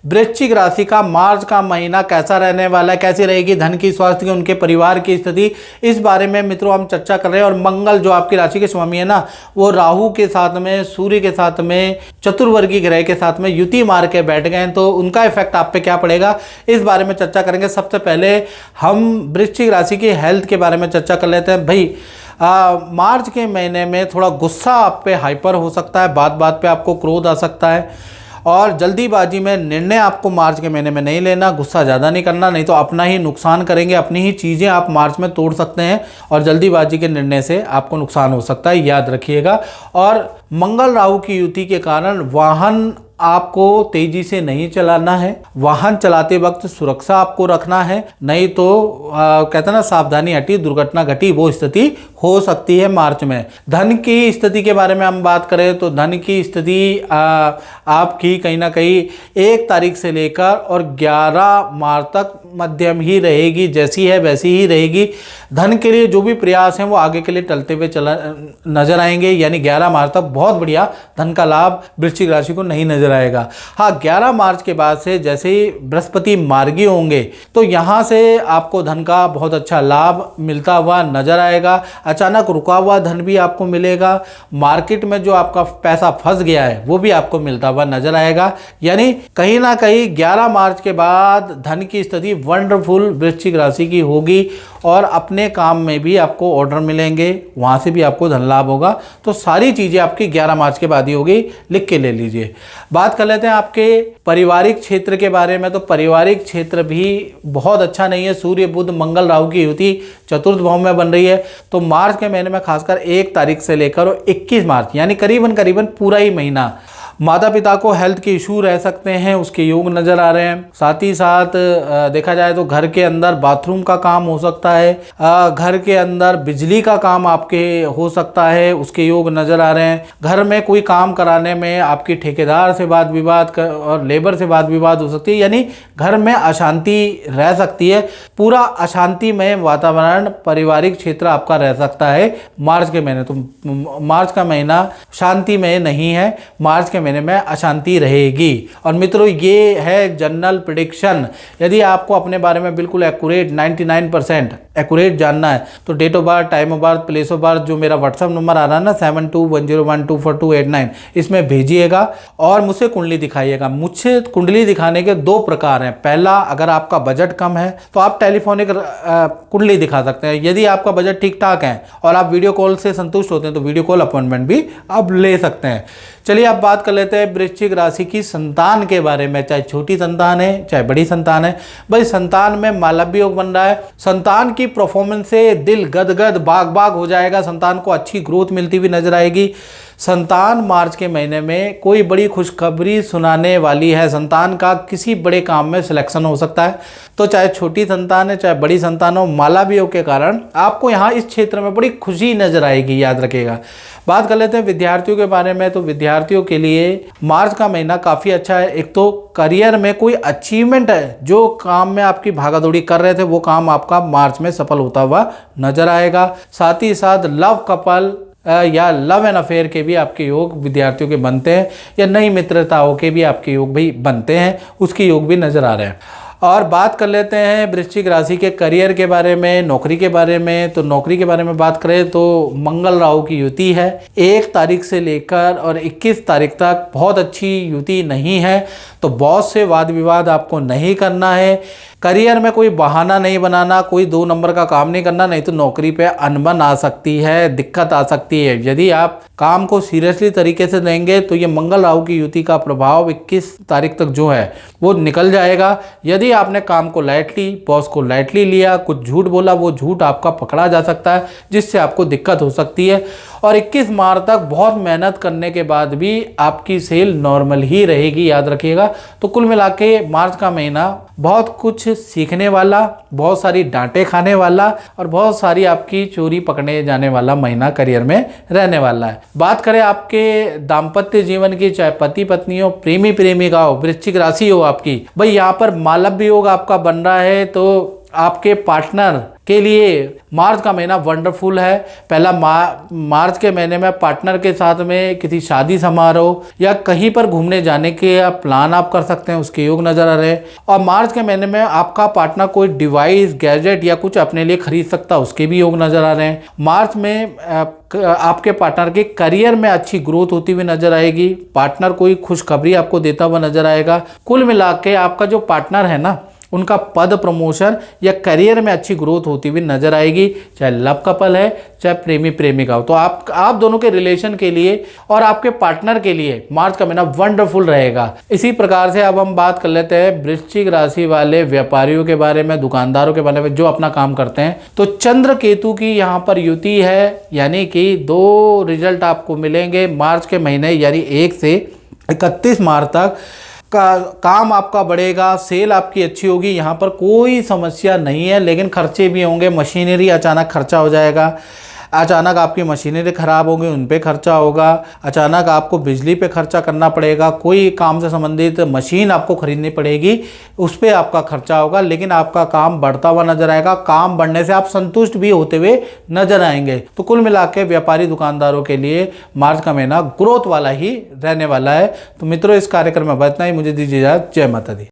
वृश्चिक राशि का मार्च का महीना कैसा रहने वाला है, कैसी रहेगी धन की, स्वास्थ्य की, उनके परिवार की स्थिति, इस बारे में मित्रों हम चर्चा कर रहे हैं। और मंगल जो आपकी राशि के स्वामी है ना, वो राहु के साथ में, सूर्य के साथ में, चतुर्वर्गी ग्रह के साथ में युति मार के बैठ गए हैं, तो उनका इफेक्ट आप पे क्या पड़ेगा इस बारे में चर्चा करेंगे। सबसे पहले हम वृश्चिक राशि की हेल्थ के बारे में चर्चा कर लेते हैं। भाई मार्च के महीने में थोड़ा गुस्सा आप पे हाइपर हो सकता है, बात बात पे आपको क्रोध आ सकता है, और जल्दीबाजी में निर्णय आपको मार्च के महीने में नहीं लेना, गुस्सा ज़्यादा नहीं करना, नहीं तो अपना ही नुकसान करेंगे, अपनी ही चीज़ें आप मार्च में तोड़ सकते हैं और जल्दीबाजी के निर्णय से आपको नुकसान हो सकता है, याद रखिएगा। और मंगल राहु की युति के कारण वाहन आपको तेजी से नहीं चलाना है, वाहन चलाते वक्त सुरक्षा आपको रखना है, नहीं तो कहते हैं ना सावधानी हटी दुर्घटना घटी, वो स्थिति हो सकती है मार्च में। धन की स्थिति के बारे में हम बात करें तो धन की स्थिति आपकी कहीं ना कहीं 1 तारीख से लेकर और 11 मार्च तक मध्यम ही रहेगी, जैसी है वैसी ही रहेगी। धन के लिए जो भी प्रयास हैं वो आगे के लिए टलते हुए नजर आएंगे, यानी 11 मार्च तक बहुत बढ़िया धन का लाभ वृश्चिक राशि को नहीं नजर आएगा। हाँ, 11 मार्च के बाद से जैसे ही बृहस्पति मार्गी होंगे तो यहाँ से आपको धन का बहुत अच्छा लाभ मिलता हुआ नजर आएगा। अचानक रुका हुआ धन भी आपको मिलेगा, मार्केट में जो आपका पैसा फंस गया है वो भी आपको मिलता हुआ नजर आएगा। यानी कहीं ना कहीं 11 मार्च के बाद धन की स्थिति वंडरफुल वृश्चिक राशि की होगी और अपने काम में भी आपको ऑर्डर मिलेंगे, वहाँ से भी आपको धन लाभ होगा। तो सारी चीज़ें आपकी 11 मार्च के बाद ही होगी, लिख के ले लीजिए। बात कर लेते हैं आपके पारिवारिक क्षेत्र के बारे में। तो पारिवारिक क्षेत्र भी बहुत अच्छा नहीं है, सूर्य बुध मंगल राहु की युति चतुर्थ भाव में बन रही है। तो मार्च के महीने में खासकर 1 तारीख से लेकर और 21 मार्च यानी करीबन पूरा ही महीना माता पिता को हेल्थ के इशू रह सकते हैं, उसके योग नज़र आ रहे हैं। साथ ही साथ देखा जाए तो घर के अंदर बाथरूम का काम हो सकता है, घर के अंदर बिजली का काम आपके हो सकता है, उसके योग नज़र आ रहे हैं। घर में कोई काम कराने में आपकी ठेकेदार से वाद विवाद और लेबर से वाद विवाद हो सकती है, यानी घर में अशांति रह सकती है। पूरा अशांतिमय वातावरण पारिवारिक क्षेत्र आपका रह सकता है मार्च के महीने। तो मार्च का महीना शांतिमय नहीं है, मार्च के महीने में अशांति रहेगी। और मित्रों, ये है जनरल प्रेडिक्शन। यदि आपको अपने बारे में बिल्कुल एक्यूरेट 99% एक्यूरेट जानना है तो date of birth, time of birth, place of birth, जो मेरा व्हाट्सअप नंबर आ रहा है ना 7210124289, इसमें भेजिएगा और मुझसे कुंडली दिखाइएगा। मुझसे कुंडली दिखाने के 2 प्रकार हैं। पहला, अगर आपका बजट कम है तो आप टेलीफोनिक कुंडली दिखा सकते हैं। यदि आपका बजट ठीक ठाक है और आप वीडियो कॉल से संतुष्ट होते हैं तो वीडियो कॉल अपॉइंटमेंट भी आप ले सकते हैं। चलिए अब बात कर लेते हैं वृश्चिक राशि की संतान के बारे में। चाहे छोटी संतान है चाहे बड़ी संतान है, भाई संतान में मालव्य योग बन रहा है। संतान की परफॉर्मेंस से दिल गदगद बाग बाग हो जाएगा, संतान को अच्छी ग्रोथ मिलती हुई नजर आएगी। संतान मार्च के महीने में कोई बड़ी खुशखबरी सुनाने वाली है, संतान का किसी बड़े काम में सिलेक्शन हो सकता है। तो चाहे छोटी संतान है चाहे बड़ी संतान हो, मालव्य योग के कारण आपको यहाँ इस क्षेत्र में बड़ी खुशी नजर आएगी, याद रखिएगा। बात कर लेते हैं विद्यार्थियों के बारे में। तो विद्यार्थियों के लिए मार्च का महीना काफ़ी अच्छा है। एक तो करियर में कोई अचीवमेंट है, जो काम में आपकी भागादौड़ी कर रहे थे वो काम आपका मार्च में सफल होता हुआ नजर आएगा। साथ ही साथ लव कपल या लव एंड अफेयर के भी आपके योग विद्यार्थियों के बनते हैं, या नई मित्रताओं के भी आपके योग भी बनते हैं, उसके योग भी नजर आ रहे हैं। और बात कर लेते हैं वृश्चिक राशि के करियर के बारे में, नौकरी के बारे में। तो नौकरी के बारे में बात करें तो मंगल राहु की युति है, 1 तारीख से लेकर और 21 तारीख तक बहुत अच्छी युति नहीं है। तो बॉस से वाद विवाद आपको नहीं करना है, करियर में कोई बहाना नहीं बनाना, कोई 2 नंबर का काम नहीं करना, नहीं तो नौकरी पे अनबन आ सकती है, दिक्कत आ सकती है। यदि आप काम को सीरियसली तरीके से लेंगे तो ये मंगल राहु की युति का प्रभाव 21 तारीख तक जो है वो निकल जाएगा। यदि आपने काम को लाइटली, बॉस को लाइटली लिया, कुछ झूठ बोला, वो झूठ आपका पकड़ा जा सकता है, जिससे आपको दिक्कत हो सकती है। और 21 मार्च तक बहुत मेहनत करने के बाद भी आपकी सेल नॉर्मल ही रहेगी, याद रखिएगा। तो कुल मिला के मार्च का महीना बहुत कुछ सीखने वाला, बहुत सारी डांटे खाने वाला और बहुत सारी आपकी चोरी पकड़ने जाने वाला महीना करियर में रहने वाला है। बात करें आपके दाम्पत्य जीवन की, चाहे पति पत्नी हो, प्रेमी प्रेमिका हो, वृश्चिक राशि हो आपकी, भाई यहाँ पर मालव्य योग आपका बन रहा है। तो आपके पार्टनर के लिए मार्च का महीना वंडरफुल है। पहला मार्च के महीने में पार्टनर के साथ में किसी शादी समारोह या कहीं पर घूमने जाने के प्लान आप कर सकते हैं, उसके योग नज़र आ रहे हैं। और मार्च के महीने में आपका पार्टनर कोई डिवाइस, गैजेट या कुछ अपने लिए खरीद सकता है, उसके भी योग नज़र आ रहे हैं। मार्च में आपके पार्टनर के करियर में अच्छी ग्रोथ होती हुई नजर आएगी। पार्टनर कोई खुशखबरी आपको देता हुआ नजर आएगा। कुल मिला के आपका जो पार्टनर है ना, उनका पद प्रमोशन या करियर में अच्छी ग्रोथ होती हुई नजर आएगी, चाहे लव कपल है चाहे प्रेमी प्रेमिका हो। तो आप दोनों के रिलेशन के लिए और आपके पार्टनर के लिए मार्च का महीना वंडरफुल रहेगा। इसी प्रकार से अब हम बात कर लेते हैं वृश्चिक राशि वाले व्यापारियों के बारे में, दुकानदारों के बारे में जो अपना काम करते हैं। तो चंद्र केतु की यहाँ पर युति है, यानी कि 2 रिजल्ट आपको मिलेंगे मार्च के महीने, यानी 1 से 31 मार्च तक काम आपका बढ़ेगा, सेल आपकी अच्छी होगी, यहाँ पर कोई समस्या नहीं है। लेकिन खर्चे भी होंगे, मशीनरी अचानक खर्चा हो जाएगा, अचानक आपकी मशीनरी ख़राब होगी, उन पे खर्चा होगा, अचानक आपको बिजली पे खर्चा करना पड़ेगा, कोई काम से संबंधित मशीन आपको खरीदनी पड़ेगी, उस पर आपका खर्चा होगा। लेकिन आपका काम बढ़ता हुआ नजर आएगा, काम बढ़ने से आप संतुष्ट भी होते हुए नजर आएंगे। तो कुल मिला के व्यापारी दुकानदारों के लिए मार्च का महीना ग्रोथ वाला ही रहने वाला है। तो मित्रों, इस कार्यक्रम में इतना ही। मुझे दीजिए इजाज़त। जय माता दी।